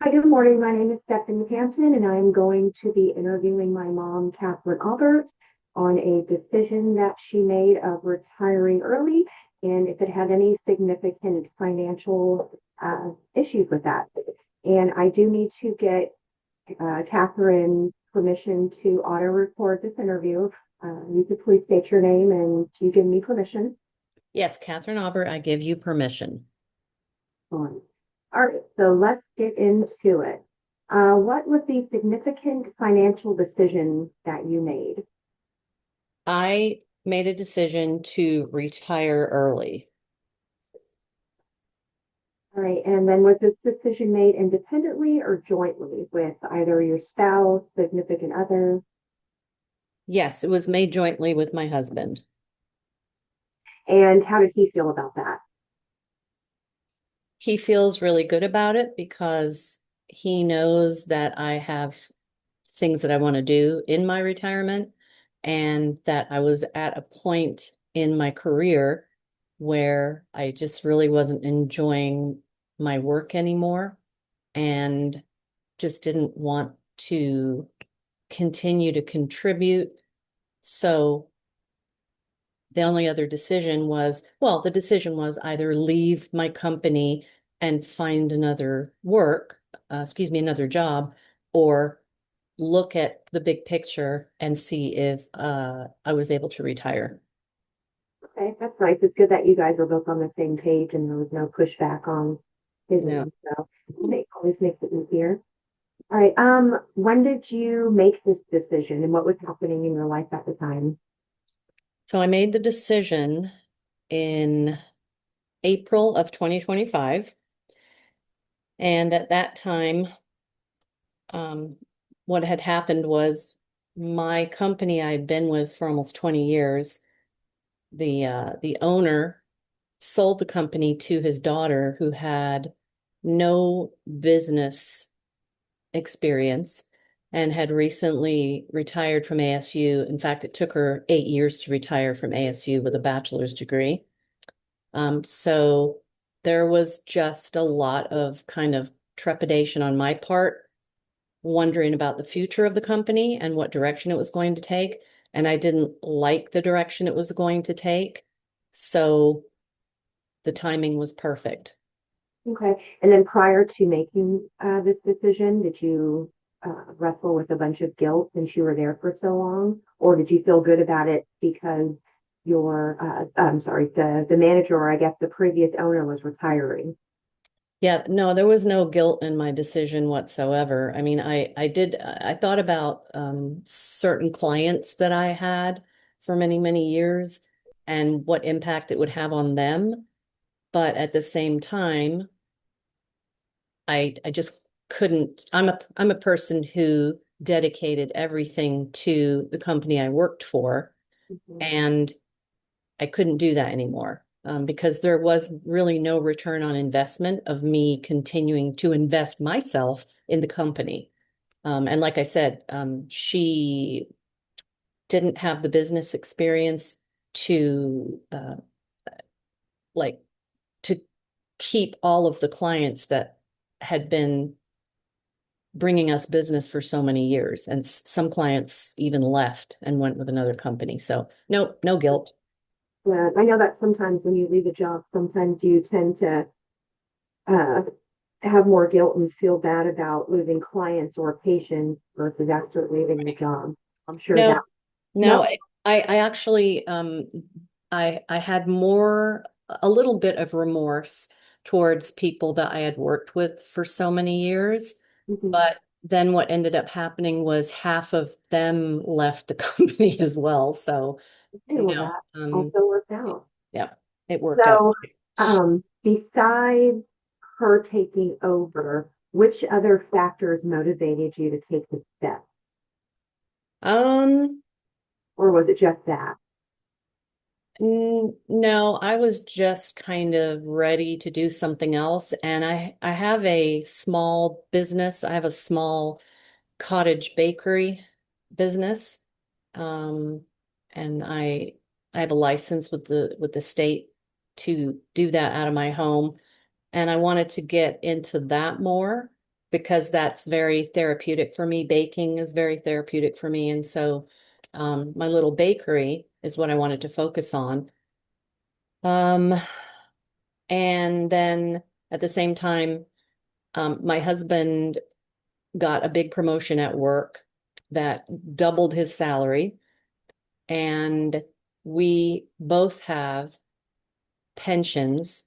Hi, good morning. My name is Stephanie Hanson, and I'm going to be interviewing my mom, Catherine Albert, on a decision that she made of retiring early and if it had any significant financial issues with that. And I do need to get Catherine permission to auto record this interview. You could please state your name and do you give me permission? Yes, Catherine Albert, I give you permission. On. All right, so let's get into it. What was the significant financial decision that you made? I made a decision to retire early. All right, and then was this decision made independently or jointly with either your spouse, significant other? Yes, it was made jointly with my husband. And how did he feel about that? He feels really good about it because he knows that I have things that I want to do in my retirement and that I was at a point in my career where I just really wasn't enjoying my work anymore and just didn't want to continue to contribute. So the only other decision was, well, the decision was either leave my company and find another another job, or look at the big picture and see if I was able to retire. Okay, that's nice. It's good that you guys were both on the same page and there was no pushback on his No. end. So it always makes it easier. All right. When did you make this decision and what was happening in your life at the time? So I made the decision in April of 2025. And at that time, um, what had happened was my company I had been with for almost 20 years, the owner sold the company to his daughter who had no business experience and had recently retired from ASU. In fact, it took her 8 years to retire from ASU with a bachelor's degree. So there was just a lot of kind of trepidation on my part, wondering about the future of the company and what direction it was going to take. And I didn't like the direction it was going to take. So the timing was perfect. Okay. And then prior to making this decision, did you wrestle with a bunch of guilt since you were there for so long? Or did you feel good about it because I'm sorry, the manager, or I guess the previous owner was retiring? Yeah, no, there was no guilt in my decision whatsoever. I mean, I thought about certain clients that I had for many, many years and what impact it would have on them. But at the same time, I just couldn't. I'm a person who dedicated everything to the company I worked for, Mhm. and I couldn't do that anymore, because there was really no return on investment of me continuing to invest myself in the company. And like I said, she didn't have the business experience to like to keep all of the clients that had been bringing us business for so many years. And some clients even left and went with another company. So no, no guilt. Yeah, I know that sometimes when you leave a job, sometimes you tend to uh, have more guilt and feel bad about losing clients or patients versus actually leaving the job. I'm sure that, No, no, no, I actually I had a little bit of remorse towards people that I had worked with for so many years, mhm. but then what ended up happening was half of them left the company as well. So Okay, well, no, that also worked out. yeah, it worked out. So, besides her taking over, which other factors motivated you to take the step? Um, Or was it just that? No, I was just kind of ready to do something else. And I have a small business. I have a small cottage bakery business. Um, and I have a license with the state to do that out of my home. And I wanted to get into that more. because that's very therapeutic for me. Baking is very therapeutic for me. And so my little bakery is what I wanted to focus on. Um, and then at the same time, my husband got a big promotion at work that doubled his salary. And we both have pensions.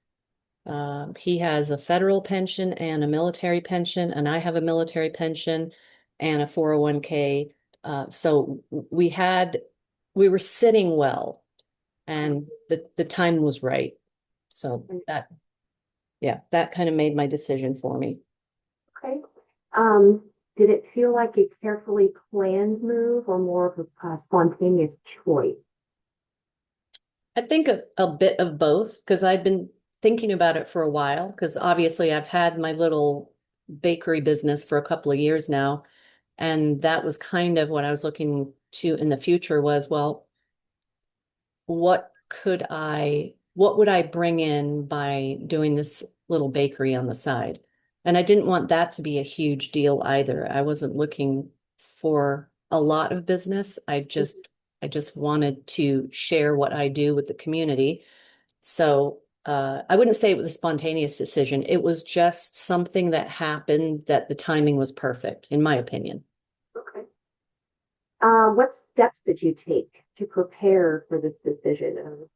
He has a federal pension and a military pension, and I have a military pension and a 401k. So we were sitting well, and the time was right. So yeah, that kind of made my decision for me. Okay. Did it feel like a carefully planned move or more of a spontaneous choice? I think a bit of both, because I'd been thinking about it for a while, because obviously I've had my little bakery business for a couple of years now. And that was kind of what I was looking to in the future was, well, what would I bring in by doing this little bakery on the side? And I didn't want that to be a huge deal either. I wasn't looking for a lot of business. I just wanted to share what I do with the community. So I wouldn't say it was a spontaneous decision. It was just something that happened that the timing was perfect, in my opinion. Okay. What steps did you take to prepare for this decision of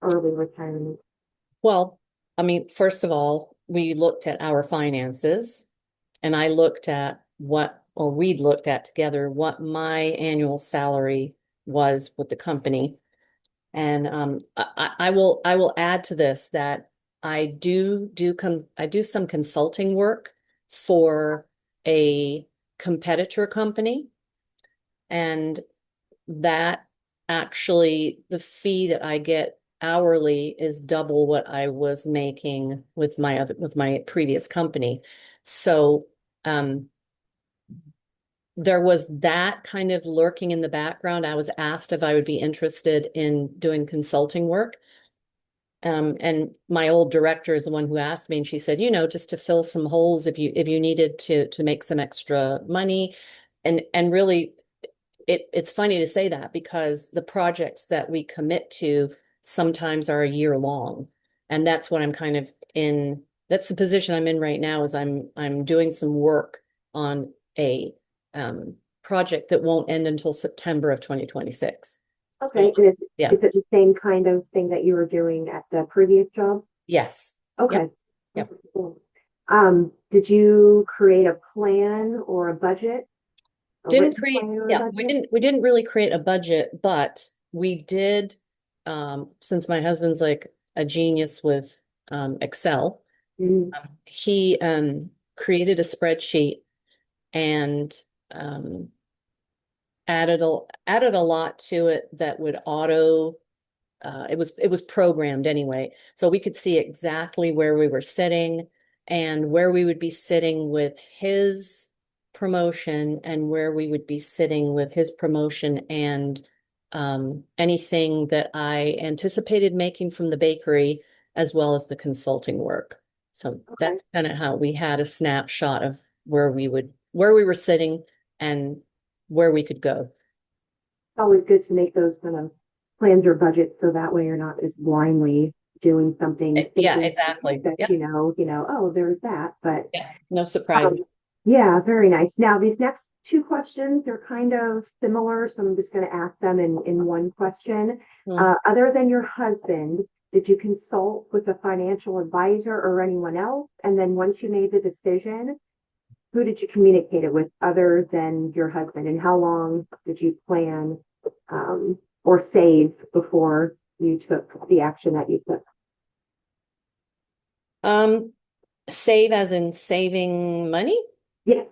early retirement? Well, I mean, first of all, we looked at our finances, and I looked at or we looked at together what my annual salary was with the company. And I will add to this that I do some consulting work for a competitor company, and that actually the fee that I get hourly is double what I was making with my previous company. So there was that kind of lurking in the background. I was asked if I would be interested in doing consulting work. And my old director is the one who asked me, and she said, just to fill some holes if you needed to make some extra money. And really it's funny to say that because the projects that we commit to sometimes are a year long. And that's what I'm kind of in. That's the position I'm in right now is I'm doing some work on a project that won't end until September of 2026. Okay. So, And yeah. is it the same kind of thing that you were doing at the previous job? Yes. Okay. Yep. Okay, cool. Did you create a plan or a budget? A Didn't written create, plan or a yeah, budget? we didn't really create a budget, but we did, since my husband's like a genius with Excel, Mm, he created a spreadsheet and um added a lot to it that would auto it was programmed anyway. So we could see exactly where we were sitting and where we would be sitting with his promotion and where we would be sitting with his promotion and anything that I anticipated making from the bakery as well as the consulting work. So okay. that's kind of how we had a snapshot of where we were sitting and where we could go. It's always good to make those kind of plans or budgets so that way you're not just blindly doing something Yeah, thinking exactly. that Yep. oh, there's that. But Yeah. No um, surprises. yeah, very nice. Now these next two questions are kind of similar, so I'm just going to ask them in one question. Mm. Other than your husband, did you consult with a financial advisor or anyone else? And then once you made the decision, who did you communicate it with other than your husband? And how long did you plan or save before you took the action that you took? Um, Save as in saving money? Yes.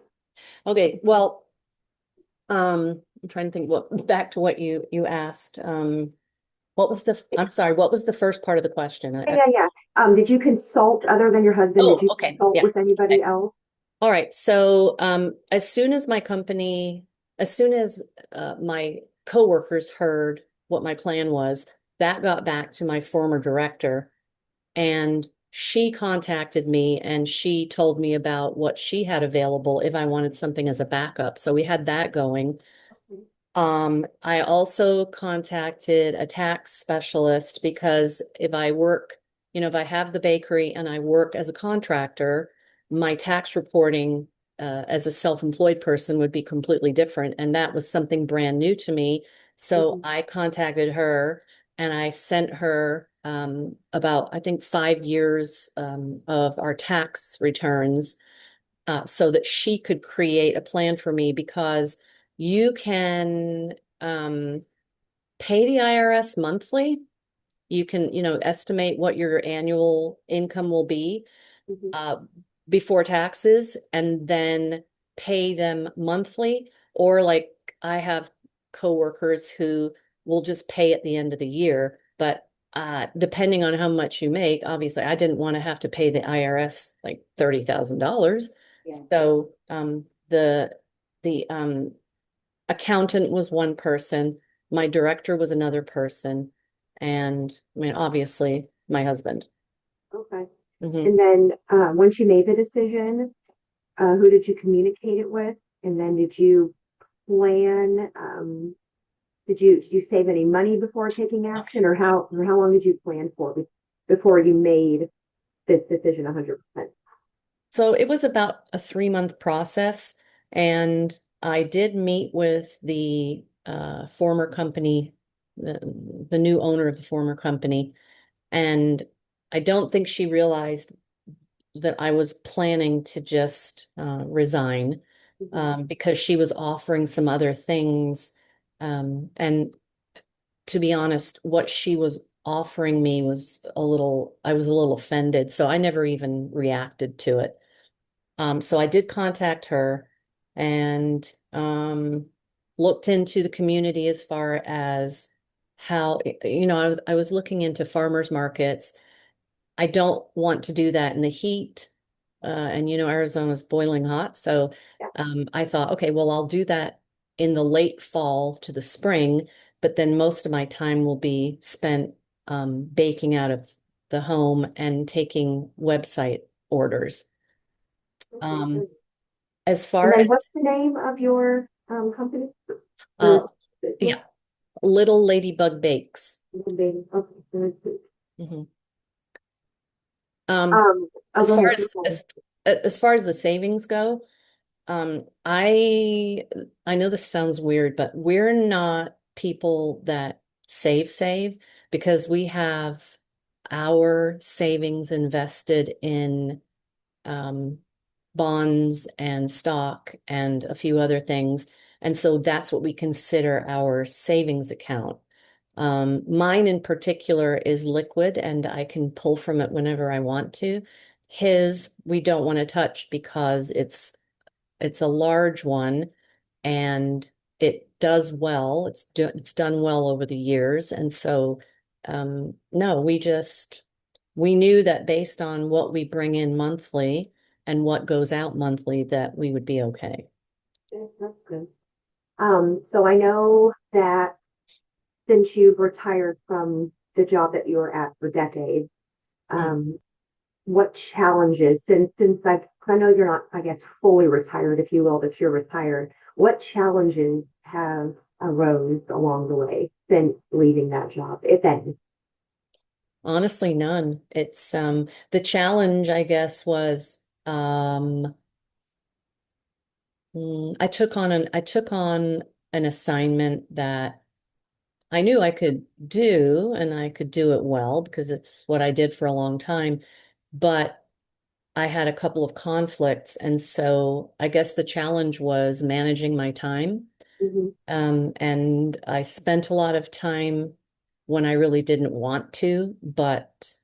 Okay, well, I'm trying to think back to what you asked. I'm sorry, what was the first part of the question? Yeah. Did you consult other than your husband? Did Oh, you okay. consult Yeah. with anybody Okay. else? All right. So, as soon as my coworkers heard what my plan was, that got back to my former director, and she contacted me and she told me about what she had available if I wanted something as a backup. So we had that going. I also contacted a tax specialist because if I work, if I have the bakery and I work as a contractor, my tax reporting as a self-employed person would be completely different. And that was something brand new to me. So Mhm. I contacted her and I sent her about, I think, 5 years of our tax returns so that she could create a plan for me because you can um, pay the IRS monthly. You can, estimate what your annual income will be Mhm. uh, before taxes and then pay them monthly. Or like I have coworkers who will just pay at the end of the year. But depending on how much you make, obviously, I didn't want to have to pay the IRS like $30,000. Yeah. So the accountant was one person, my director was another person, and I mean, obviously, my husband. Okay. Mhm. And then once you made the decision, who did you communicate it with? And then did you plan, did you save any money before taking action, or how long did you plan for before you made this decision 100%? So it was about a 3 month process, and I did meet with the former company, the new owner of the former company, and I don't think she realized that I was planning to just resign Mhm. because she was offering some other things. And to be honest, what she was offering me was I was a little offended. So I never even reacted to it. So I did contact her and looked into the community as far as how, I was looking into farmers markets. I don't want to do that in the heat. And Arizona's boiling hot. So Yeah. I thought, okay, well, I'll do that in the late fall to the spring, but then most of my time will be spent baking out of the home and taking website orders. Okay, Um, good. as And far then as what's the name of your company uh, or business? yeah, Little Ladybug Bakes. Okay, very good. Mhm. Um, Oh, as go far ahead. as as far as the savings go, I know this sounds weird, but we're not people that save because we have our savings invested in um, bonds and stock and a few other things. And so that's what we consider our savings account. Mine in particular is liquid and I can pull from it whenever I want to. His, we don't want to touch because it's a large one and it does well. It's done well over the years. And so no, we knew that based on what we bring in monthly and what goes out monthly that we would be okay. Yeah, that's good. So I know that since you've retired from the job that you were at for decades, Mm. um, what challenges, since I know you're not, I guess, fully retired, if you will, but you're retired, what challenges have arose along the way since leaving that job, if any? Honestly, none. It's the challenge, I guess, was I took on an assignment that I knew I could do and I could do it well because it's what I did for a long time. But I had a couple of conflicts. And so I guess the challenge was managing my time. Mhm. And I spent a lot of time when I really didn't want to, but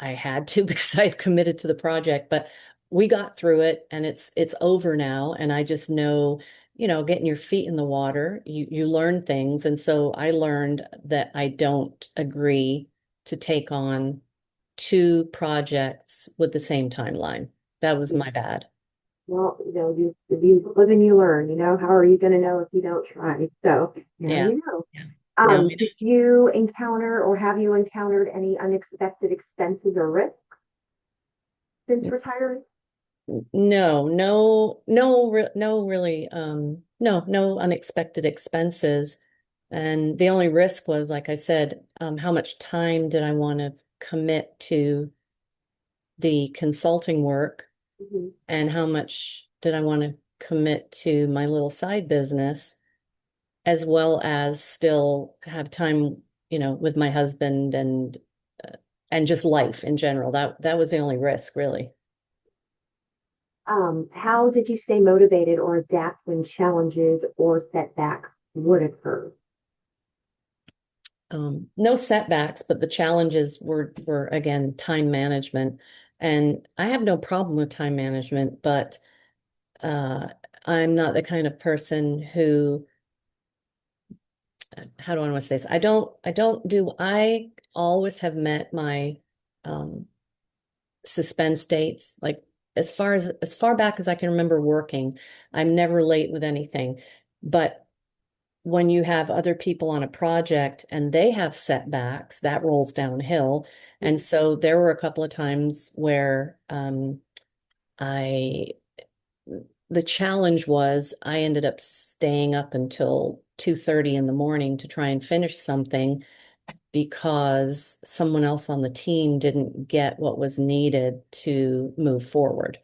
I had to because I had committed to the project. But we got through it and it's over now. And I just know, getting your feet in the water, you learn things. And so I learned that I don't agree to take on two projects with the same timeline. That was Yeah. my bad. Well, you live and you learn, how are you going to know if you don't try? So now Yeah. you know. Yeah. No, Did you encounter or have you encountered any unexpected expenses or risks since retiring? no, really, no unexpected expenses. And the only risk was, like I said, how much time did I want to commit to the consulting work, Mhm. and how much did I want to commit to my little side business, as well as still have time, with my husband uh, and just life in general. That was the only risk, really. How did you stay motivated or adapt when challenges or setbacks would occur? No setbacks, but the challenges were again time management. And I have no problem with time management, but uh, I'm not the kind of person who, how do I want to say this? I always have met my um, suspense dates. Like as far back as I can remember working, I'm never late with anything. But when you have other people on a project and they have setbacks, that rolls downhill. And so there were a couple of times where I the challenge was I ended up staying up until 2:30 in the morning to try and finish something because someone else on the team didn't get what was needed to move forward.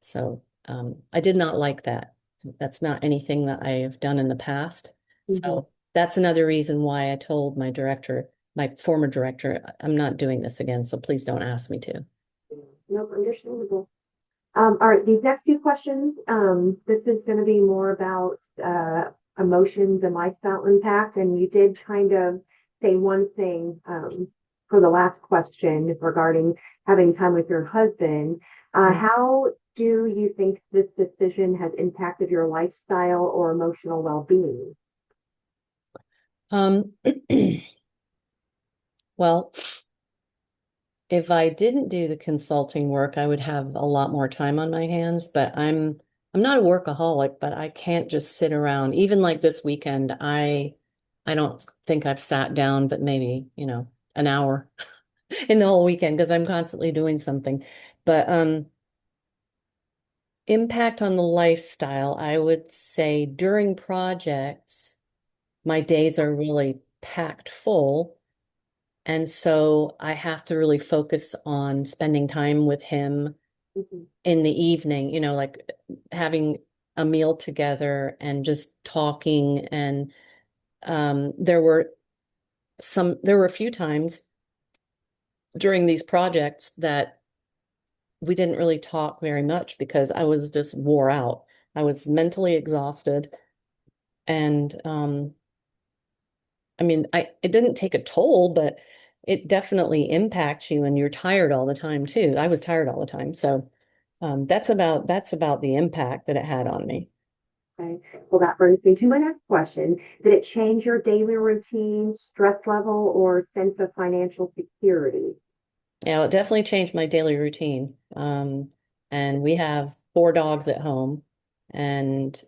So I did not like that. That's not anything that I have done in the past. Mhm. So that's another reason why I told my director, my former director, I'm not doing this again, so please don't ask me to. Nope, understandable. All right, these next few questions, this is going to be more about emotions and lifestyle impact. And you did kind of say one thing for the last question regarding having time with your husband. How do you think this decision has impacted your lifestyle or emotional well-being? Um, well, if I didn't do the consulting work, I would have a lot more time on my hands, but I'm not a workaholic, but I can't just sit around. Even like this weekend, I don't think I've sat down, but maybe, an hour in the whole weekend because I'm constantly doing something. But impact on the lifestyle, I would say during projects, my days are really packed full. And so I have to really focus on spending time with him Mhm. in the evening, like having a meal together and just talking. And there were a few times during these projects that we didn't really talk very much because I was just wore out. I was mentally exhausted. And I mean, it didn't take a toll, but it definitely impacts you and you're tired all the time too. I was tired all the time. So that's about the impact that it had on me. Okay. Well, that brings me to my next question. Did it change your daily routine, stress level, or sense of financial security? Yeah, it definitely changed my daily routine. And we have four dogs at home, and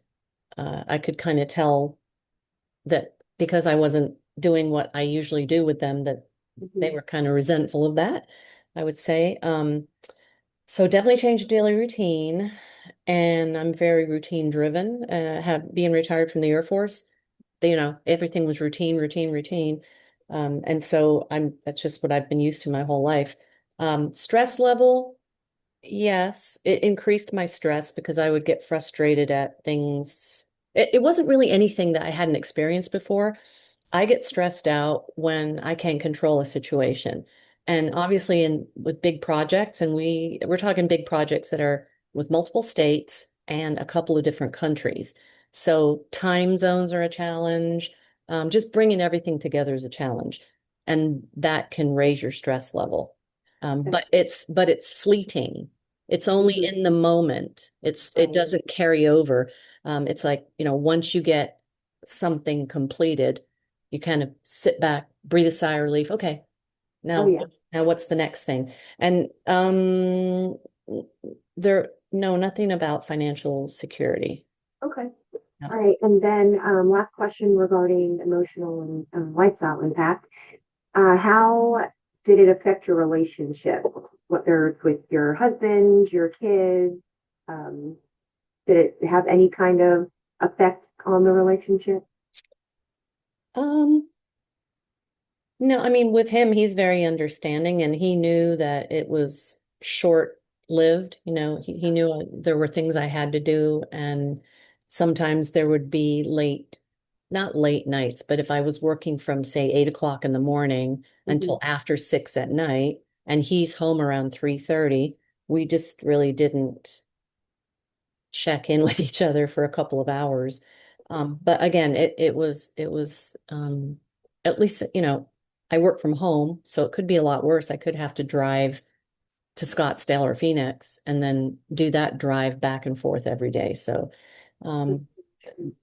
I could kind of tell that because I wasn't doing what I usually do with them, that they Mhm. were kind of resentful of that, I would say. So definitely changed daily routine, and I'm very routine driven. Have being retired from the Air Force, everything was routine, routine, routine. And so that's just what I've been used to my whole life. Stress level, yes, it increased my stress because I would get frustrated at things. It wasn't really anything that I hadn't experienced before. I get stressed out when I can't control a situation. And obviously with big projects, and we're talking big projects that are with multiple states and a couple of different countries. So time zones are a challenge. Just bringing everything together is a challenge, and that can raise your stress level. But it's fleeting. It's only Mhm. in the moment. It Right. doesn't carry over. It's like, once you get something completed, you kind of sit back, breathe a sigh of relief. Okay, Oh, now yeah. now what's the next thing? And no, nothing about financial security. Okay. Yeah. All right, and then last question regarding emotional and lifestyle impact. How did it affect your relationship, whether it's with your husband, your kids? Um, did it have any kind of effect on the relationship? Um, no, I mean, with him, he's very understanding and he knew that it was short-lived. He knew there were things I had to do, and sometimes there would be not late nights, but if I was working from, say, 8 o'clock in the morning Mhm. until after 6 at night, and he's home around 3:30, we just really didn't check in with each other for a couple of hours. But again, it was at least, I work from home, so it could be a lot worse. I could have to drive to Scottsdale or Phoenix and then do that drive back and forth every day. So um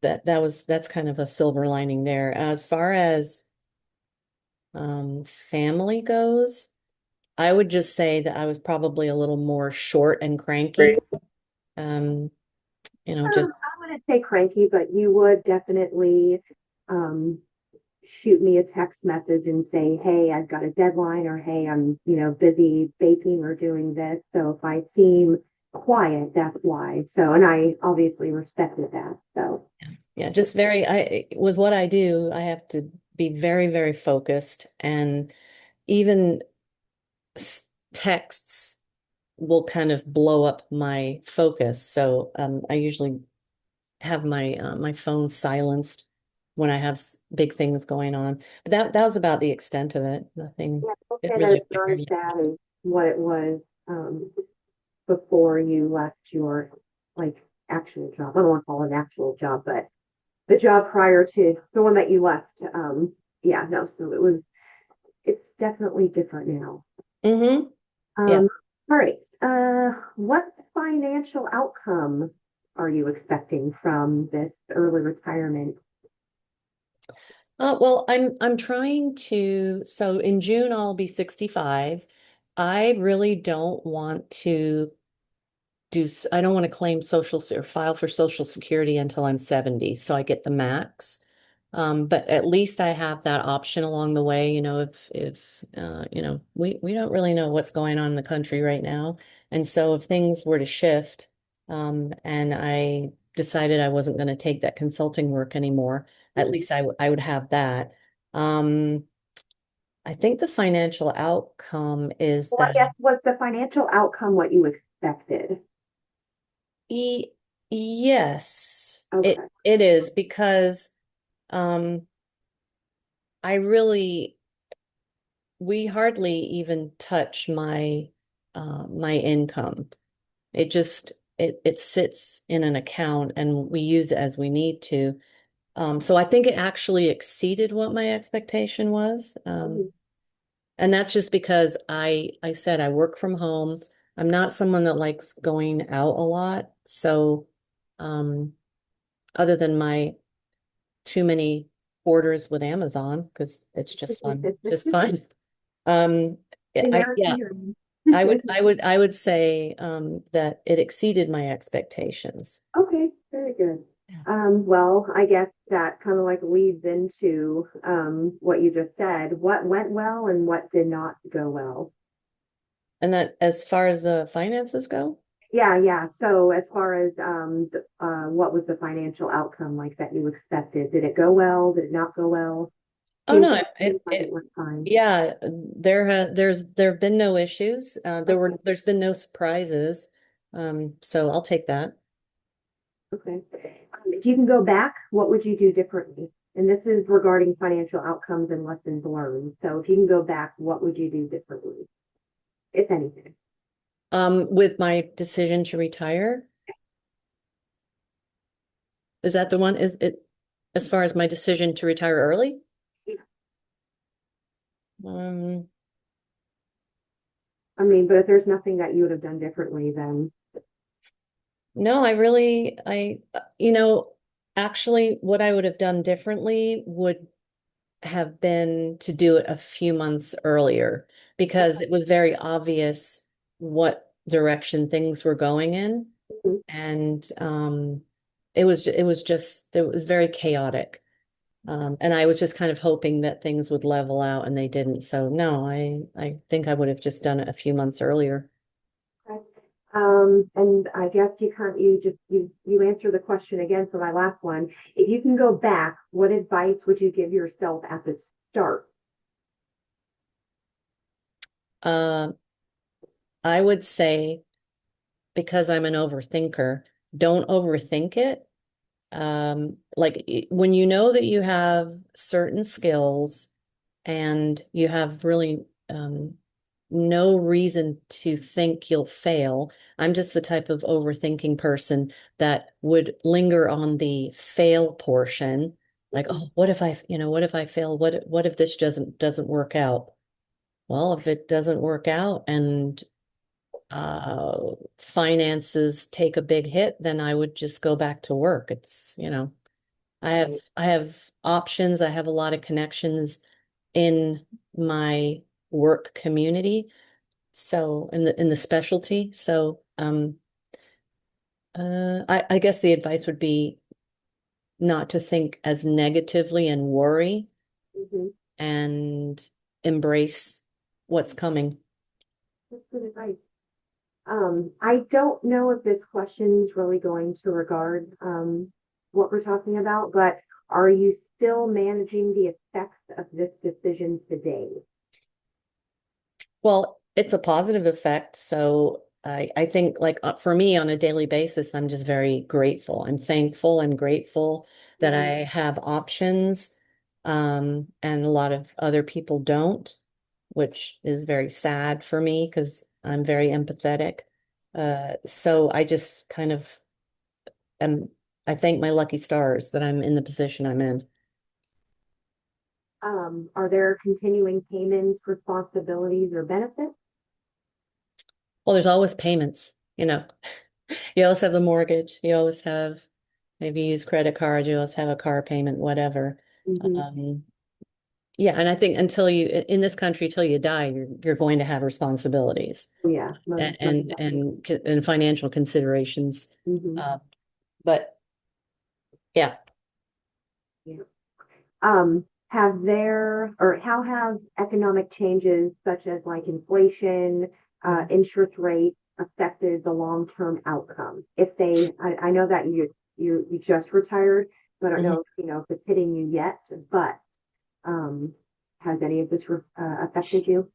that's kind of a silver lining there. As far as family goes, I would just say that I was probably a little more short and cranky. Um, just I wouldn't say cranky, but you would definitely um, shoot me a text message and say, hey, I've got a deadline, or hey, I'm, busy baking or doing this. So if I seem quiet, that's why. So, and I obviously respected that. So, yeah, just with what I do, I have to be very, very focused, and even texts will kind of blow up my focus. So I usually have my phone silenced when I have big things going on. But that was about the extent of it. Nothing. yeah, I'll It say that really it's not as affected bad as what it was before you left your like actual job. I don't want to call it an actual job, but the job prior to the one that you left. Yeah, no, so it's definitely different now. me. Yeah. Um, all right. What financial outcome are you expecting from this early retirement? Well, I'm trying to, so in June I'll be 65. I really don't want to I don't want to claim or file for Social Security until I'm 70, so I get the max. But at least I have that option along the way, if we don't really know what's going on in the country right now. And so if things were to shift, and I decided I wasn't going to take that consulting work anymore, at Mhm. least I would have that. Um, I think the financial outcome is Well, I that guess was the financial outcome what you expected? E yes, Okay. it is because um I really we hardly even touch my income. It sits in an account and we use it as we need to. So I think it actually exceeded what my expectation was. Mhm. And that's just because I said I work from home. I'm not someone that likes going out a lot. So um other than my too many orders with Amazon because it's just fun. Um, The yeah, American dream. I would say that it exceeded my expectations. Okay, very good. Yeah. Well, I guess that kind of like leads into what you just said. What went well and what did not go well? And that as far as the finances go, Yeah, yeah. So as far as what was the financial outcome like that you expected? Did it go well? Did it not go well? oh no, Seems like it went fine. yeah, there have been no issues. Okay, There's been no surprises. So I'll take that. okay. If you can go back, what would you do differently? And this is regarding financial outcomes and lessons learned. So if you can go back, what would you do differently, if anything? With my decision to retire, is that the one? Is it as far as my decision to retire early? Um, I mean, but if there's nothing that you would have done differently, then No, actually, what I would have done differently would have been to do it a few months earlier because it was very obvious what direction things were going in. mhm, And it was very chaotic. And I was just kind of hoping that things would level out and they didn't. So no, I think I would have just done it a few months earlier. Okay. And I guess you answer the question again for my last one. If you can go back, what advice would you give yourself at the start? Uh, I would say, because I'm an overthinker, don't overthink it. When you know that you have certain skills and you have really no reason to think you'll fail. I'm just the type of overthinking person that would linger on the fail portion. Like, oh, what if what if I fail? What if this doesn't work out? Well, if it doesn't work out and finances take a big hit, then I would just go back to work. I have options. I have a lot of connections in my work community. So in the specialty. So I guess the advice would be not to think as negatively and worry Mhm. and embrace what's coming. That's good advice. I don't know if this question is really going to regard what we're talking about, but are you still managing the effects of this decision today? Well, it's a positive effect. So I think like for me on a daily basis, I'm just very grateful. I'm thankful. I'm grateful that I Mhm. have options. And a lot of other people don't, which is very sad for me because I'm very empathetic. So I just kind of am, I thank my lucky stars that I'm in the position I'm in. Are there continuing payments, responsibilities, or benefits? Well, there's always payments, you know. You always have the mortgage. You always have, maybe you use credit cards, you always have a car payment, whatever. Hmm. Um, yeah, and I think in this country, till you die, you're going to have responsibilities Yeah, most definitely. and financial considerations. Hmm. Uh, but yeah. Yeah. Have there or how have economic changes such as like inflation, Mhm. interest rates affected the long-term outcome? If they, I know that you just retired, so I don't Mhm. know if it's hitting you yet, but um, has any of this affected you?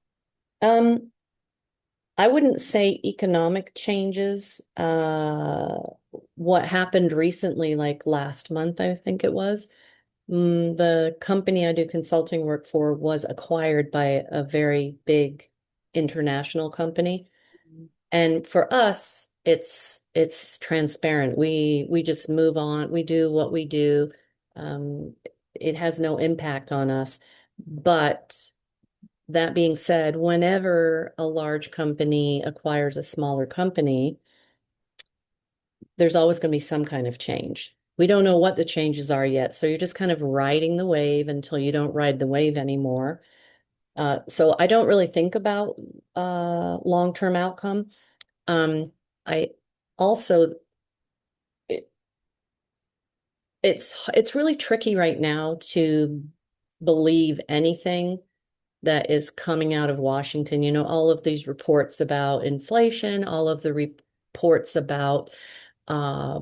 Um, I wouldn't say economic changes. What happened recently, like last month, I think it was. The company I do consulting work for was acquired by a very big international company. And for us, it's transparent. We just move on. We do what we do. Um, it has no impact on us. But that being said, whenever a large company acquires a smaller company, there's always going to be some kind of change. We don't know what the changes are yet. So you're just kind of riding the wave until you don't ride the wave anymore. So I don't really think about long-term outcome. I also it, it's really tricky right now to believe anything that is coming out of Washington. You know, all of these reports about inflation, all of the reports about uh,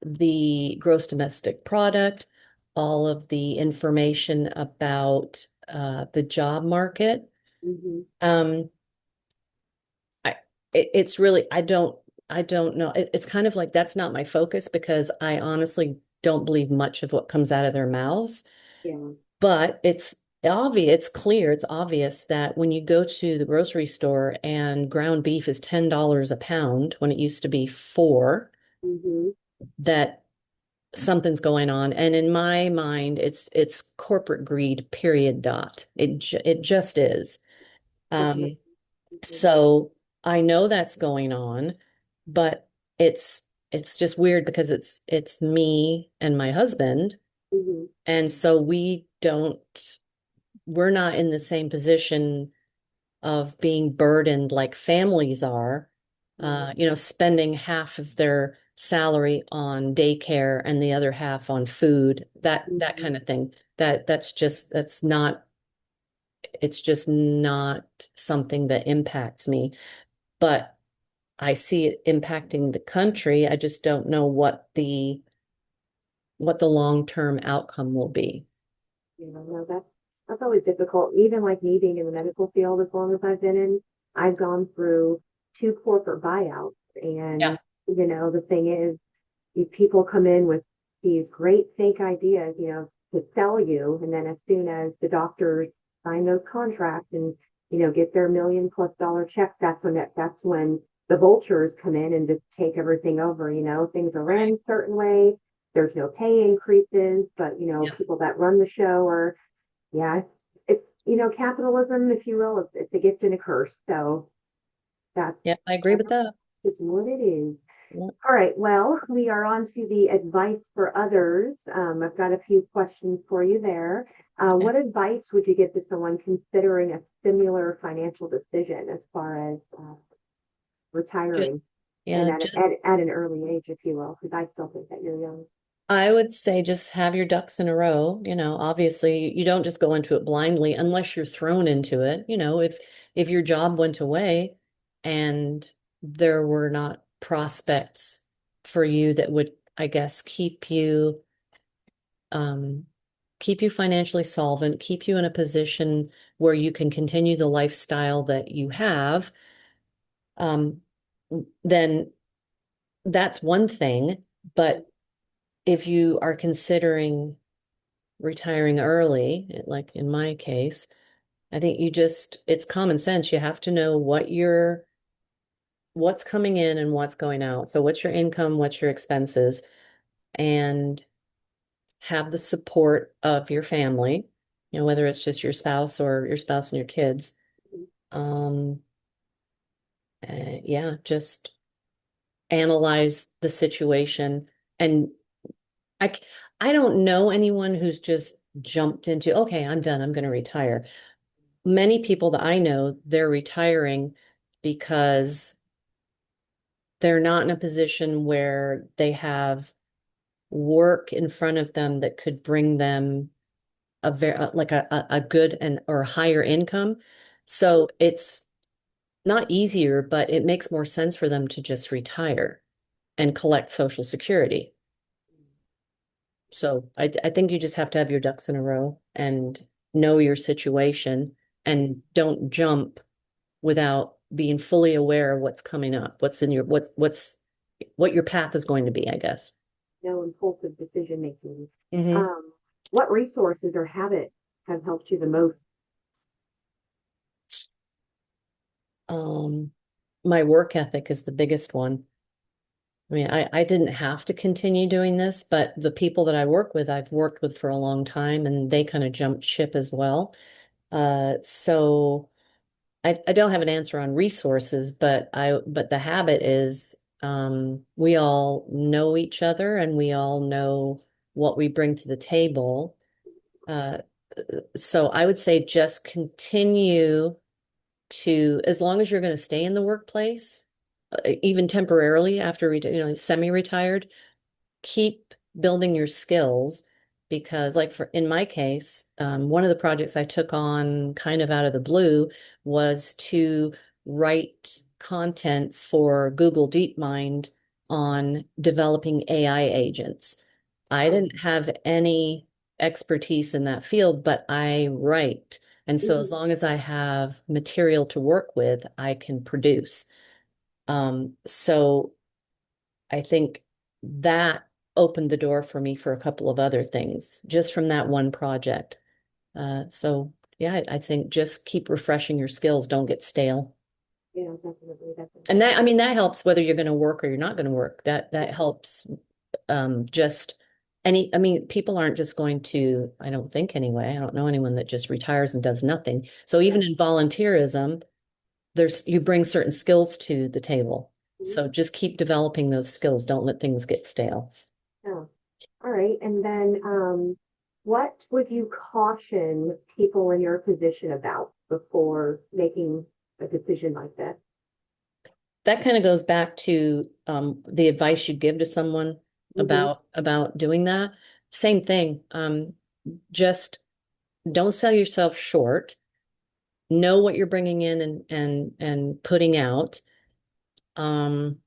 the gross domestic product, all of the information about the job market. Hmm. Um, I, it's really, I don't know. It's kind of like that's not my focus because I honestly don't believe much of what comes out of their mouths. Yeah. But it's clear, it's obvious that when you go to the grocery store and ground beef is $10 a pound when it used to be 4, Hmm. that something's going on. And in my mind, it's corporate greed, period dot. It just is. Definitely. Um, so I know that's going on, but it's it's just weird because it's me and my husband, Hmm. and so we're not in the same position of being burdened like families are, Hmm. spending half of their salary on daycare and the other half on food, that Mhm. kind of thing. That's not, it's just not something that impacts me. But I see it impacting the country. I just don't know what the long-term outcome will be. No, that's always difficult. Even like me being in the medical field as long as I've been in, I've gone through two corporate buyouts. Yeah. And, the thing is, these people come in with these great fake ideas, to sell you. And then as soon as the doctors sign those contracts and, get their $1 million+ checks, that's when the vultures come in and just take everything over. Things are ran a certain way. There's no pay increases, but Yeah. people that run the show are, yeah, it's capitalism, if you will. It's a gift and a curse. So that's Yeah, I agree that's with that. just what it is. Yeah. All right, well, we are on to the advice for others. I've got a few questions for you there. Okay. What advice would you give to someone considering a similar financial decision as far as Ju- retiring and Yeah, at an early age, if you will, because I still think that you're young. I would say just have your ducks in a row. Obviously you don't just go into it blindly unless you're thrown into it. If your job went away and there were not prospects for you that would, I guess, um, keep you financially solvent, keep you in a position where you can continue the lifestyle that you have, um, then that's one thing. But if you are considering retiring early, like in my case, I think it's common sense. You have to know what's coming in and what's going out. So what's your income, what's your expenses, and have the support of your family, whether it's just your spouse or your spouse and your kids. Um, yeah, just analyze the situation. And I, c- I don't know anyone who's just jumped into, okay, I'm done, I'm going to retire. Many people that I know, they're retiring because they're not in a position where they have work in front of them that could bring them a very like a good and or higher income. So it's not easier, but it makes more sense for them to just retire and collect Social Security. So I think you just have to have your ducks in a row and know your situation and don't jump without being fully aware of what's coming up, what's in your what your path is going to be, I guess. No impulsive decision making. Hmm. Um, what resources or habits have helped you the most? Um, my work ethic is the biggest one. I mean, I didn't have to continue doing this, but the people that I work with, I've worked with for a long time, and they kind of jumped ship as well. So I don't have an answer on resources, but the habit is we all know each other and we all know what we bring to the table. Uh, so I would say just continue to, as long as you're going to stay in the workplace, even temporarily after semi-retired, keep building your skills because like for in my case, one of the projects I took on kind of out of the blue was to write content for Google DeepMind on developing AI agents. I Oh, didn't have any expertise in that field, but I write. And so as mhm. long as I have material to work with, I can produce. So I think that opened the door for me for a couple of other things just from that one project. So yeah, I think just keep refreshing your skills. Don't get stale. Yeah, definitely, definitely. And that, I mean, that helps whether you're going to work or you're not going to work. That helps. Just I mean, people aren't just going to, I don't think anyway. I don't know anyone that just retires and does nothing. So Yeah. even in volunteerism, you bring certain skills to the table. Mhm. So just keep developing those skills. Don't let things get stale. Yeah. All right. And then, what would you caution people in your position about before making a decision like this? that kind of goes back to the advice you give to someone Mhm. about doing that. Same thing. Just don't sell yourself short. Know what you're bringing in and putting out. Um,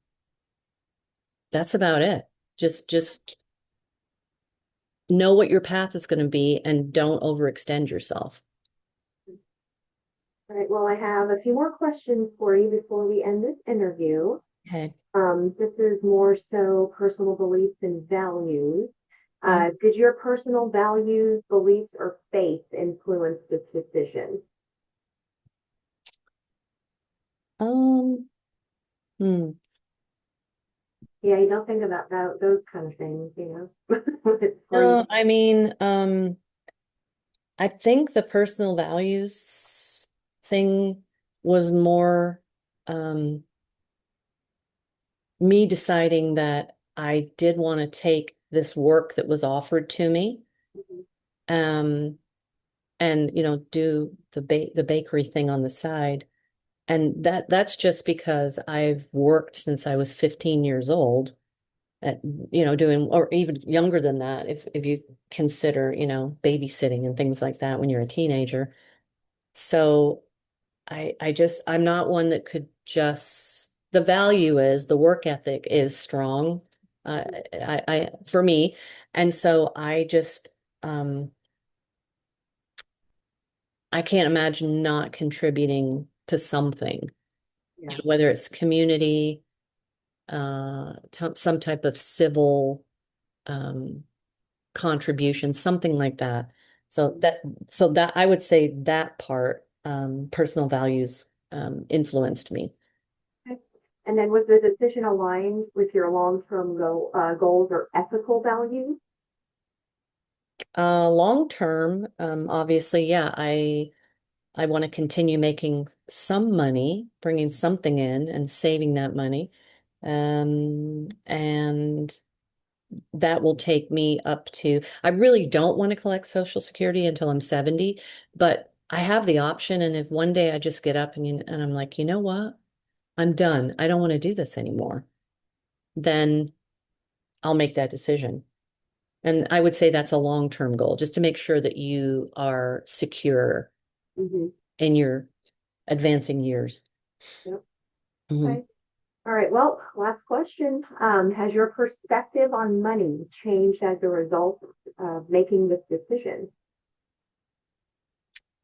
that's about it. Just know what your path is going to be and don't overextend yourself. All right, well, I have a few more questions for you before we end this interview. Okay. This is more so personal beliefs and values. Okay. Did your personal values, beliefs, or faith influence this decision? Um, hmm. Yeah, you don't think about those kind of things, before you. No, I mean, I think the personal values thing was more um me deciding that I did want to take this work that was offered to me, um, and do the bakery thing on the side. And that's just because I've worked since I was 15 years old at, doing, or even younger than that, if you consider, babysitting and things like that when you're a teenager. So I'm not one that could just, the value is, the work ethic is strong, for me. And so um, I can't imagine not contributing to something, Yeah. whether it's community, some type of civil, um, contribution, something like that. So that I would say that part, personal values, influenced me. Okay. And then was the decision aligned with your long-term goals or ethical values? Long term, obviously, yeah, I want to continue making some money, bringing something in and saving that money. And that will take me up to, I really don't want to collect Social Security until I'm 70, but I have the option. And if one day I just get up and I'm like, you know what? I'm done. I don't want to do this anymore. Then I'll make that decision. And I would say that's a long-term goal, just to make sure that you are secure Mm-hmm. in your advancing years. Yep. Mhm. Okay. All right. Well, last question. Has your perspective on money changed as a result of making this decision?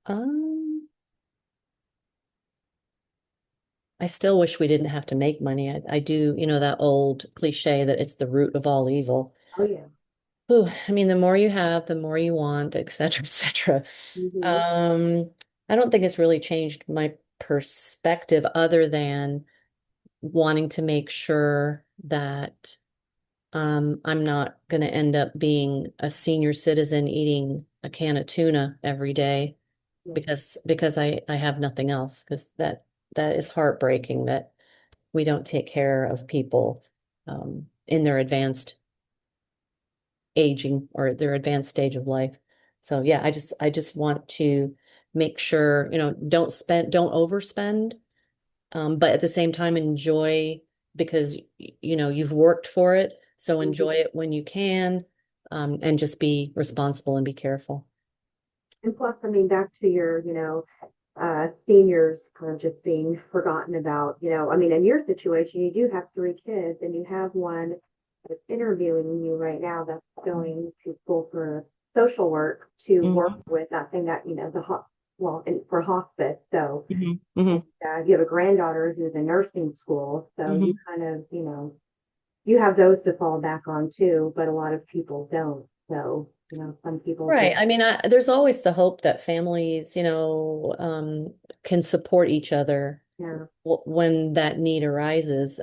Um, I still wish we didn't have to make money. I do, that old cliche that it's the root of all evil. Oh, yeah. Ooh, I mean, the more you have, the more you want, et cetera, et cetera. Mm-hmm. Um, I don't think it's really changed my perspective other than wanting to make sure that I'm not going to end up being a senior citizen eating a can of tuna every day Yeah. because I have nothing else, because that is heartbreaking that we don't take care of people in their advanced aging or their advanced stage of life. So yeah, I just want to make sure, don't overspend, but at the same time enjoy, because you've worked for it. So Mm-hmm. enjoy it when you can, and just be responsible and be careful. And plus, I mean, back to your, seniors kind of just being forgotten about, I mean, in your situation, you do have three kids and you have one that's interviewing you right now that's going to school for social work to work Hmm. with that thing that, well, and for hospice. So, Hmm. and, Hmm. you have a granddaughter who's in nursing school. So you Hmm. kind of, you have those to fall back on too, but a lot of people don't. So, some people just, Right. I mean, there's always the hope that families, can support each other yeah. when that need arises.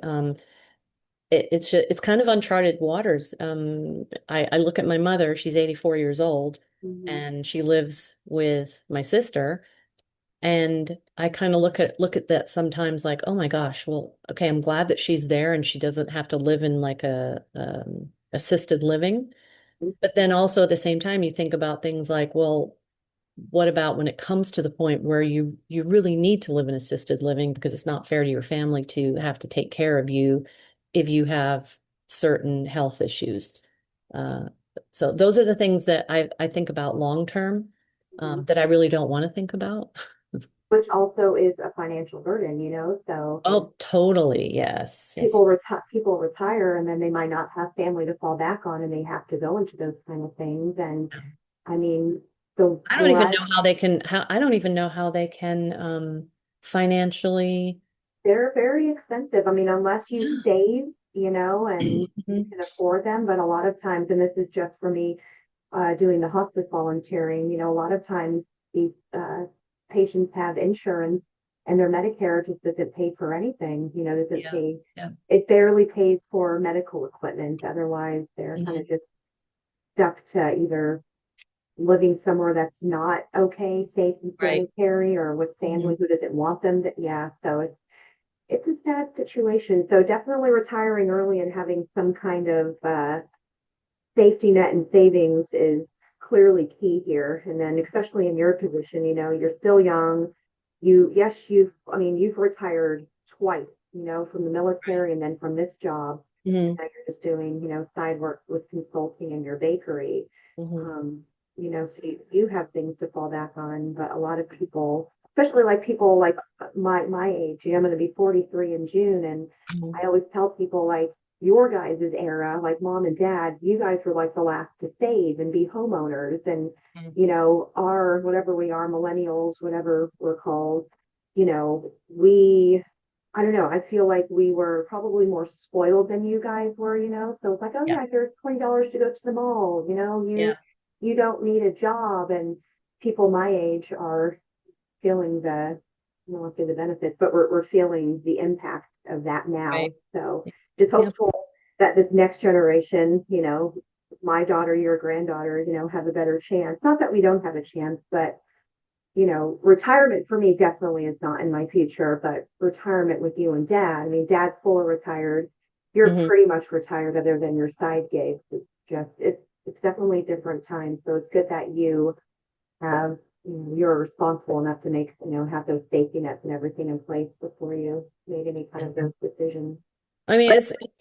It's kind of uncharted waters. I look at my mother, she's 84 years old, Hmm. and she lives with my sister. And I kind of look at that sometimes like, oh my gosh, well, okay, I'm glad that she's there and she doesn't have to live in like a assisted living. But then also at the same time, you think about things like, well, what about when it comes to the point where you really need to live in assisted living because it's not fair to your family to have to take care of you if you have certain health issues. Uh, so those are the things that I think about long term, Mhm. that I really don't want to think about. Which also is a financial burden, you know, so Oh, totally. Yes. Yes. people retire and then they might not have family to fall back on and they have to go into those kind of things. And I mean, the I don't even less know how they can, how, I don't even know how they can, financially. they're very expensive. I mean, unless you save, you know, and you Mhm. can afford them. But a lot of times, and this is just for me, doing the hospice volunteering, you know, a lot of times these patients have insurance and their Medicare just doesn't pay for anything, you know, doesn't Yeah. pay, Yeah. it barely pays for medical equipment. Otherwise, they're kind Mhm. of just stuck to either living somewhere that's not okay, safe and Right. sanitary, or with family Mhm. who doesn't want them. Yeah, so it's a sad situation. So definitely retiring early and having some kind of safety net and savings is clearly key here. And then especially in your position, you know, you're still young. Yes, I mean, you've retired twice, you know, from the military and then from this job. And Mhm. now you're just doing, you know, side work with consulting in your bakery. Mhm. Um, you know, so you have things to fall back on, but a lot of people, especially like people like my age, you know, I'm going to be 43 in June, and Mhm. I always tell people like your guys' era, like mom and dad, you guys were like the last to save and be homeowners, and Mhm. you know, our whatever we are, millennials, whatever we're called, you know, we I don't know. I feel like we were probably more spoiled than you guys were, you know. So it's like, oh Yeah. yeah, here's $20 to go to the mall. You know, you Yeah. you don't need a job, and people my age are feeling the, I don't want to say the benefits, but we're feeling the impact of that Right. now. So just Yeah. hopeful that this next generation, you know, my daughter, your granddaughter, you know, have a better chance. Not that we don't have a chance, but you know, retirement for me definitely is not in my future, but retirement with you and dad. I mean, dad's fully retired. You're Mhm. pretty much retired other than your side gigs. It's definitely a different time. So it's good that you have, you know, you're responsible enough to make, you know, have those safety nets and everything in place before you made any kind of those decisions. I mean,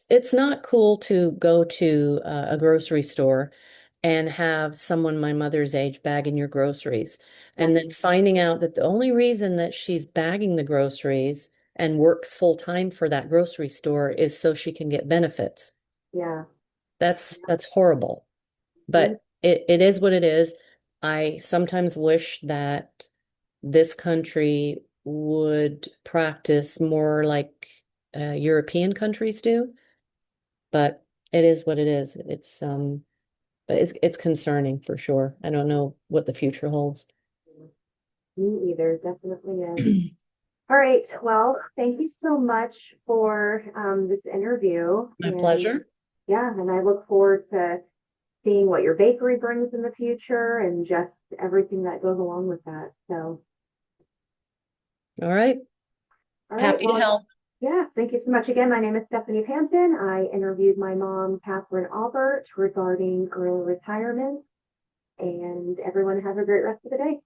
it's not cool to go to a grocery store and have someone my mother's age bagging your groceries, and then finding out that the only reason that she's bagging the groceries and works full time for that grocery store is so she can get benefits. Yeah. That's horrible. Mhm. But it is what it is. I sometimes wish that this country would practice more like European countries do, but it is what it is. But it's concerning for sure. I don't know what the future holds. Me either. Definitely is. All right. Well, thank you so much for this interview. My And pleasure. yeah, and I look forward to seeing what your bakery brings in the future and just everything that goes along with that. So, All right. all right. Happy to Well, help. yeah, thank you so much again. My name is Stephanie Panton. I interviewed my mom, Catherine Albert, regarding early retirement. And everyone have a great rest of the day.